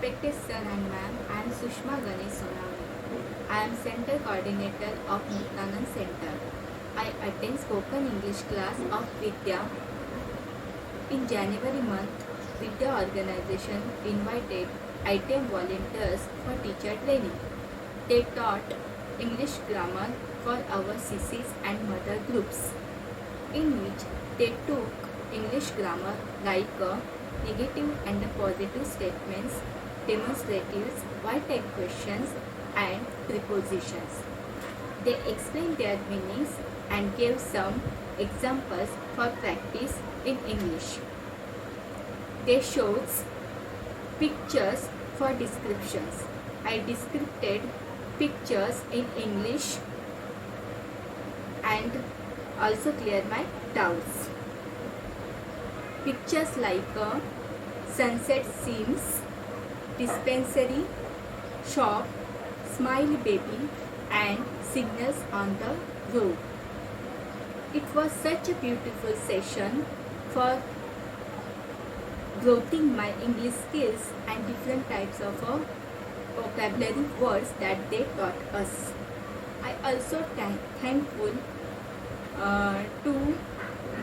Respected sir and ma'am, I am Sushma Ganesh Sonawani. I am Center Coordinator of Muktanand Center. I attend spoken English class of Vidya. In January month, Vidya organization invited ITM volunteers for teacher training. They taught English grammar for our CCs and mother groups, in which they took English grammar like negative and positive statements, demonstratives, why-type questions, and prepositions. They explained their meanings and gave some examples for practice in English. They showed pictures for descriptions. I described pictures in English and also cleared my doubts. Pictures like sunset scenes, dispensary, shop, smile baby, and signals on the road. It was such a beautiful session for growing my English skills and different types of vocabulary words that they taught us. I also thankful to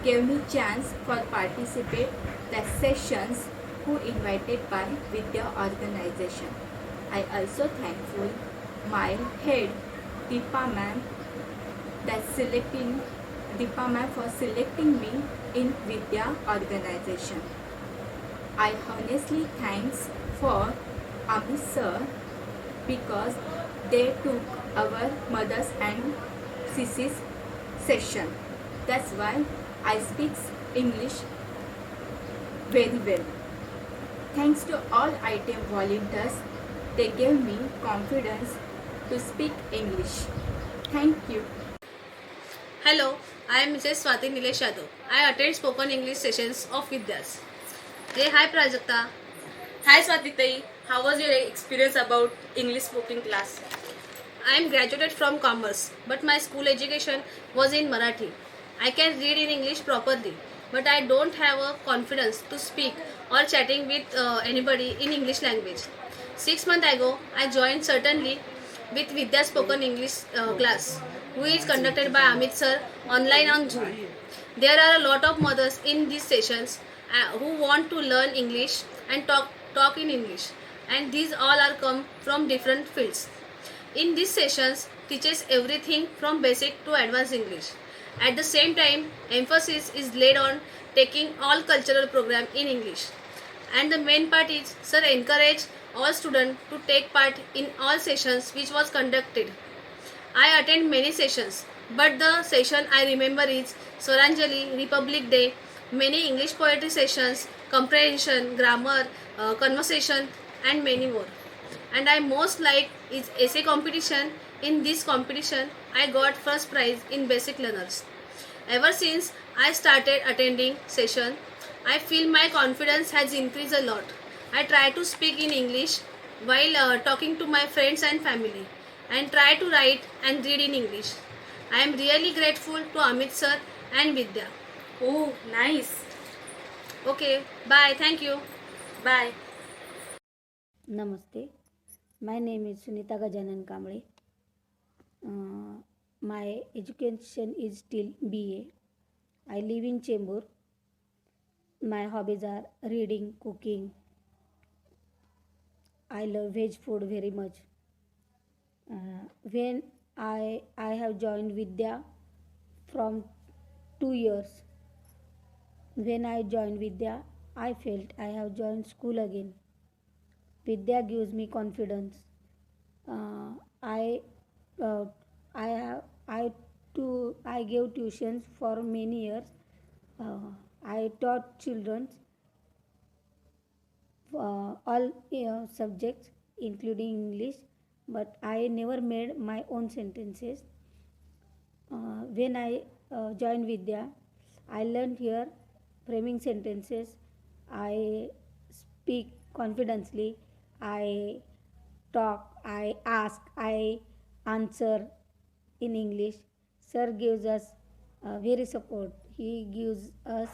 give me chance for participate the sessions who invited by Vidya organization. I also thankful my head Deepa ma'am for selecting me in Vidya organization. I honestly thanks for Amit sir because they took our mothers and sissies session. That's why I speak English very well. Thanks to all ITM volunteers, they gave me confidence to speak English. Thank you. Hello, I am Mrs. Swati Nilesh Yadav. I attend spoken English sessions of Vidyas. Hey, hi Prajakta. Hi Swati, how was your experience about English spoken class? I am graduated from Commerce, but my school education was in Marathi. I can read in English properly, but I don't have a confidence to speak or chatting with anybody in English language. 6 months ago, I joined certainly with Vidya Spoken English class, which is conducted by Amit sir online on Zoom. There are a lot of mothers in these sessions who want to learn English and talk in English, and these all are come from different fields. In these sessions, teaches everything from basic to advanced English. At the same time, emphasis is laid on taking all cultural program in English. And the main part is sir encourage all students to take part in all sessions which was conducted. I attend many sessions, but the session I remember is Swaranjali, Republic Day, many English poetry sessions, comprehension, grammar, conversation, and many more. And I most like is essay competition. In this competition, I got first prize in basic learners. Ever since I started attending session, I feel my confidence has increased a lot. I try to speak in English while talking to my friends and family, and try to write and read in English. I am really grateful to Amit sir and Vidya. Oh, nice. Okay, bye. Thank you. Bye. Namaste. My name is Sunita Gajanan Kamble. My education is still BA. I live in Chembur. My hobbies are reading, cooking. I love veg food very much. When I have joined Vidya from 2 years. When I joined Vidya, I felt I have joined school again. Vidya gives me confidence. Uh, I uh, I have I gave tuitions for many years. I taught children all subjects, including English, but I never made my own sentences. When I joined Vidya, I learned here framing sentences. I speak confidently. I talk, I ask, I answer in English. Sir gives us very support. He gives us,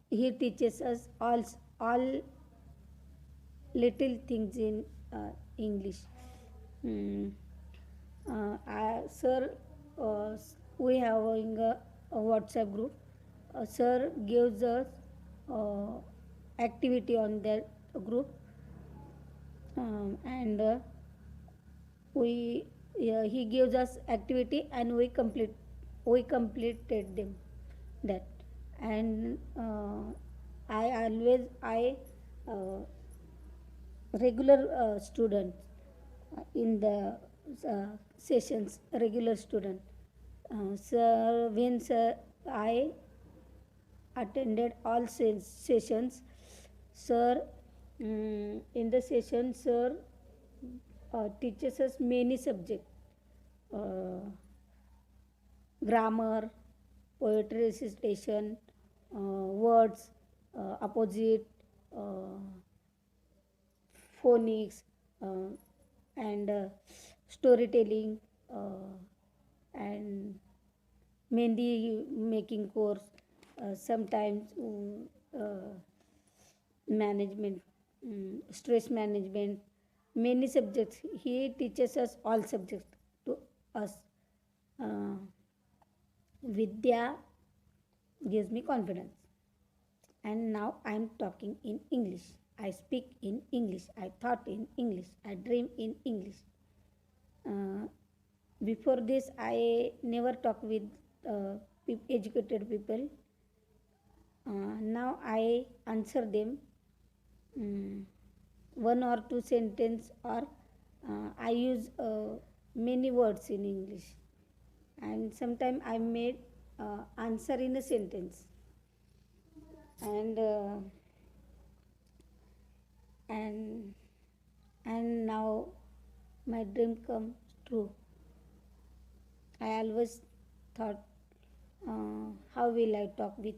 he teaches us all little things in English. Mm, sir, we have a WhatsApp group. Sir gives us uh, activity on that group, and we he gives us activity and we completed them that. And I uh, regular student in the sessions, regular student. Sir, when sir, I attended all sessions, sir, in the session, sir teaches us many subjects, uh, grammar, poetry recitation, words, opposite, uh, phonics, and storytelling, and mehndi making course, sometimes management, stress management, many subjects. He teaches us all subjects to us. Uh, Vidya gives me confidence. And now I am talking in English. I speak in English. I thought in English. I dream in English. Uh, Before this, I never talk with educated people. Now I answer them, mm, one or two sentence, or I use many words in English, and sometimes I made answer in a sentence, and and and now my dream comes true. I always thought, how will I talk with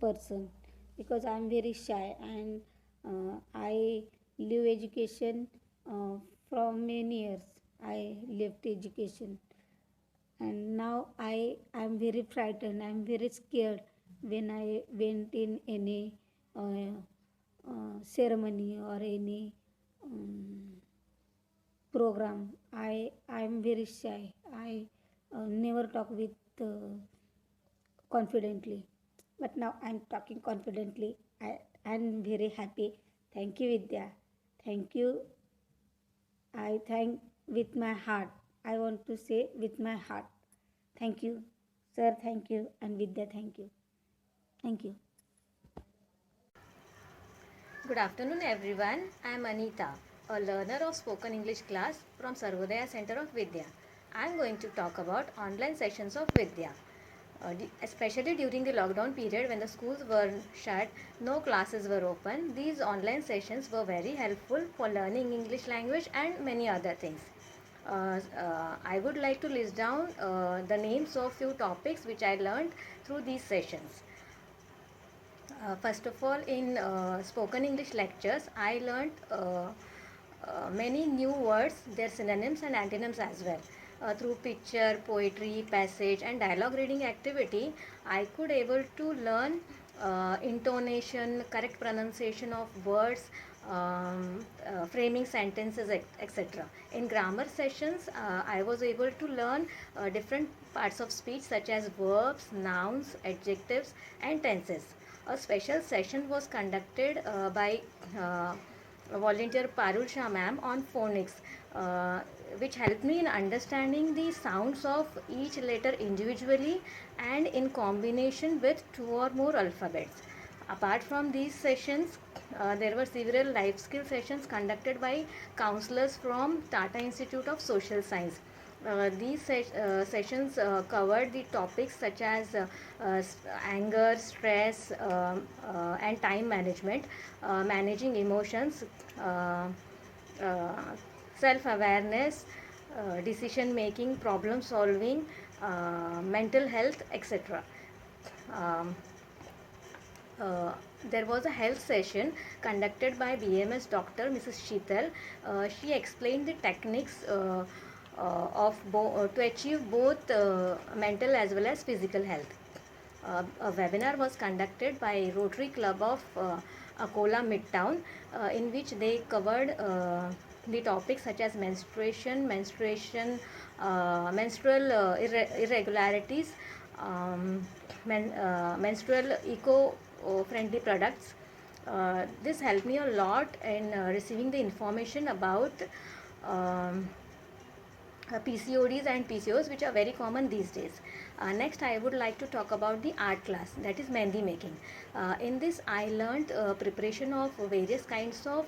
person, because I am very shy, and I leave education from many years. I left education, and now I am very frightened. I am very scared when I went in any ceremony or any um, program. I am very shy. I never talk with confidently, but now I'm talking confidently. I'm very happy. Thank you, Vidya. Thank you. I thank with my heart. I want to say with my heart. Thank you, sir. Thank you, and Vidya. Thank you. Thank you. Good afternoon, everyone. I am Anita, a learner of spoken English class from Sarvodaya Center of Vidya. I am going to talk about online sessions of Vidya. Especially during the lockdown period when the schools were shut, no classes were open, these online sessions were very helpful for learning English language and many other things. I would like to list down the names of few topics which I learned through these sessions. First of all, in spoken English lectures, I learned many new words, their synonyms and antonyms as well. Through picture, poetry, passage, and dialogue reading activity, I could able to learn intonation, correct pronunciation of words, framing sentences, etc. In grammar sessions, I was able to learn different parts of speech such as verbs, nouns, adjectives, and tenses. A special session was conducted by volunteer Parul Shah ma'am on phonics, which helped me in understanding the sounds of each letter individually and in combination with two or more alphabets. Apart from these sessions, there were several life skill sessions conducted by counselors from Tata Institute of Social Science. These sessions covered the topics such as anger, stress, and time management, managing emotions, uh, uh, self awareness, decision making, problem solving, mental health, etc. Um, uh, there was a health session conducted by BMS doctor Mrs. Sheetal. She explained the techniques to achieve both mental as well as physical health. A webinar was conducted by Rotary Club of Akola Midtown, in which they covered the topics such as menstrual irregularities, menstrual eco-friendly products. This helped me a lot in receiving the information about um, PCODs and PCOS, which are very common these days. Next, I would like to talk about the art class, that is mehndi making. In this, I learned preparation of various kinds of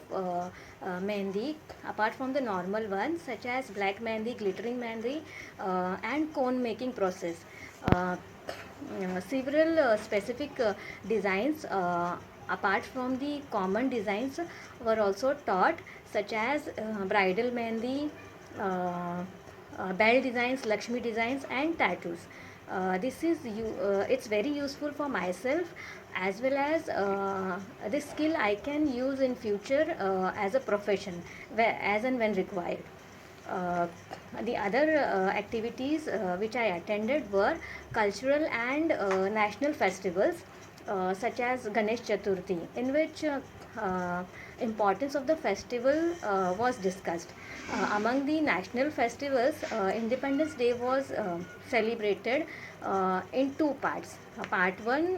mehndi, apart from the normal ones, such as black mehndi, glittering mehndi, and cone making process. Uh, Several specific designs apart from the common designs were also taught, such as bridal mehndi, uh, bell designs, Lakshmi designs, and tattoos. It's very useful for myself, as well as this skill I can use in future as a profession, as and when required. Uh, the other activities which I attended were cultural and national festivals, such as Ganesh Chaturthi, in which importance of the festival was discussed. Among the national festivals, Independence Day was celebrated in two parts. Part 1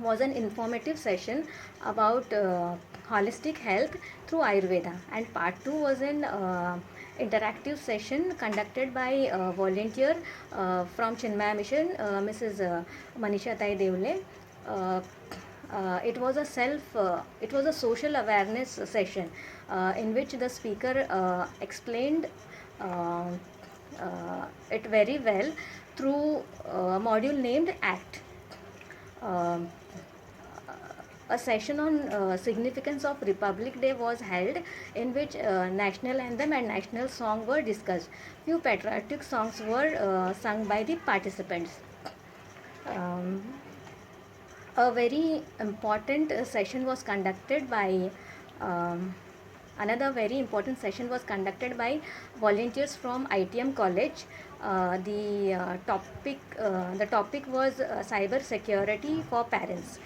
was an informative session about holistic health through Ayurveda, and part 2 was an interactive session conducted by a volunteer from Chinmaya Mission, Mrs. Manisha Tai Devle. Uh, it was a social awareness session in which the speaker explained uh, it very well through a module named ACT. Um, a session on significance of Republic Day was held, in which national anthem and national song were discussed. Few patriotic songs were sung by the participants. Um, a very important session was conducted by um, another very important session was conducted by volunteers from ITM College. The topic was cyber security for parents.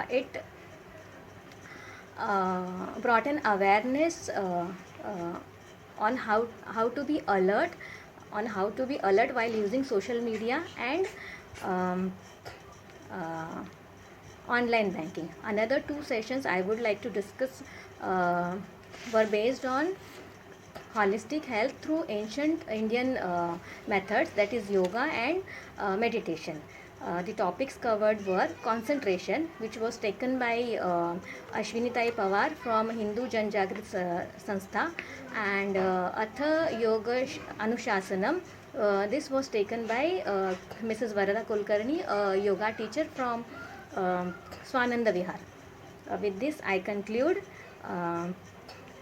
It brought an awareness uh, on how to be alert, while using social media and um, uh, online banking. Another two sessions I would like to discuss were based on holistic health through ancient Indian methods, that is yoga and meditation. The topics covered were concentration, which was taken by Ashwini Tai Pawar from Hindu Jan Jagrit Sanstha, and Atha Yoga Anushasanam. This was taken by Mrs. Varada Kulkarni, a yoga teacher from Swananda Vihar. With this, I conclude.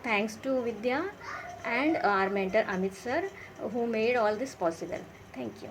Thanks to Vidya and our mentor Amit sir, who made all this possible. Thank you.